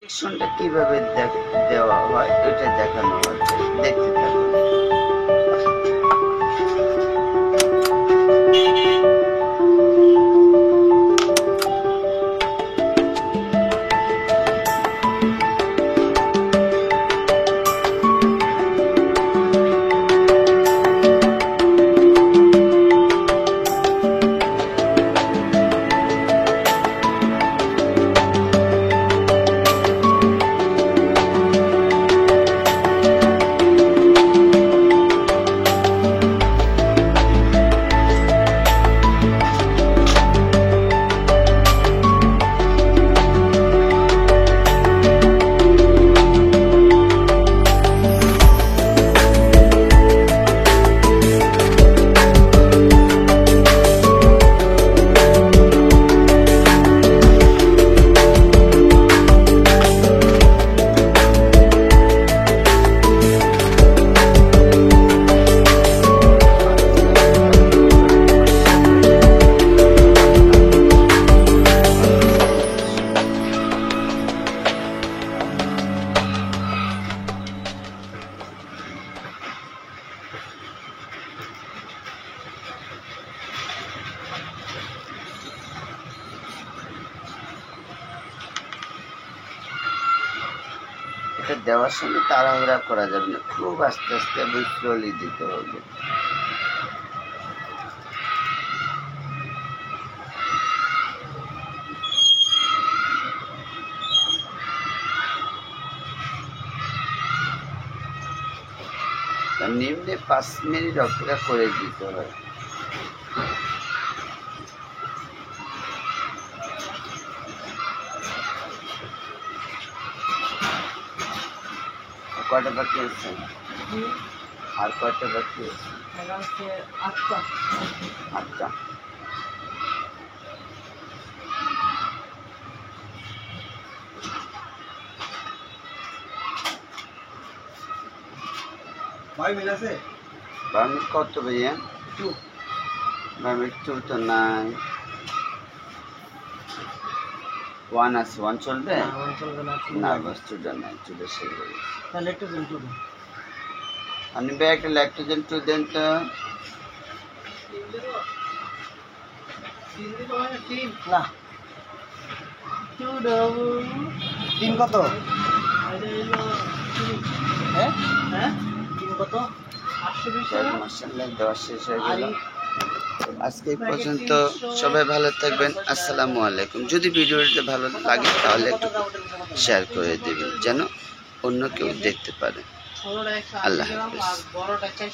কানেকশনটা কিভাবে দেওয়া হয় এটা দেখানো হচ্ছে, দেখতে থাকুন। এটা দেওয়ার সময় তাড়াহুড়া করা যাবে না, খুব আস্তে আস্তে এবং স্লোলি দিতে হবে। নিম্নে 5 মিনিট অপেক্ষা করে দিতে হয়। কয়টা বাকি আছে? আর কয়টা বাকি আছে? 8টা। ভাই মিল আছে? আমি কত ভাইয়া? 2 আমি 2 তো নাই। 1 আছে, 1 চলবে না? বাস 2টা নাই, 2টা শেষ হয়ে গেছে। তাহলে একটু দিন 2 আপনি ভাই একটা ল্যাকটোজেন 2 দেন তো। 3 না 2 দাও। 3 কত? হ্যাঁ 3 কত? 820 মাশাআল্লাহ, দেওয়া শেষ হয়ে গেল। আজকে এই পর্যন্ত, সবাই ভালো থাকবেন। আসসালামু আলাইকুম। যদি ভিডিওটা ভালো লাগে তাহলে একটু শেয়ার করে দেবেন যেন অন্য কেউ দেখতে পারে। আল্লাহ হাফেজ।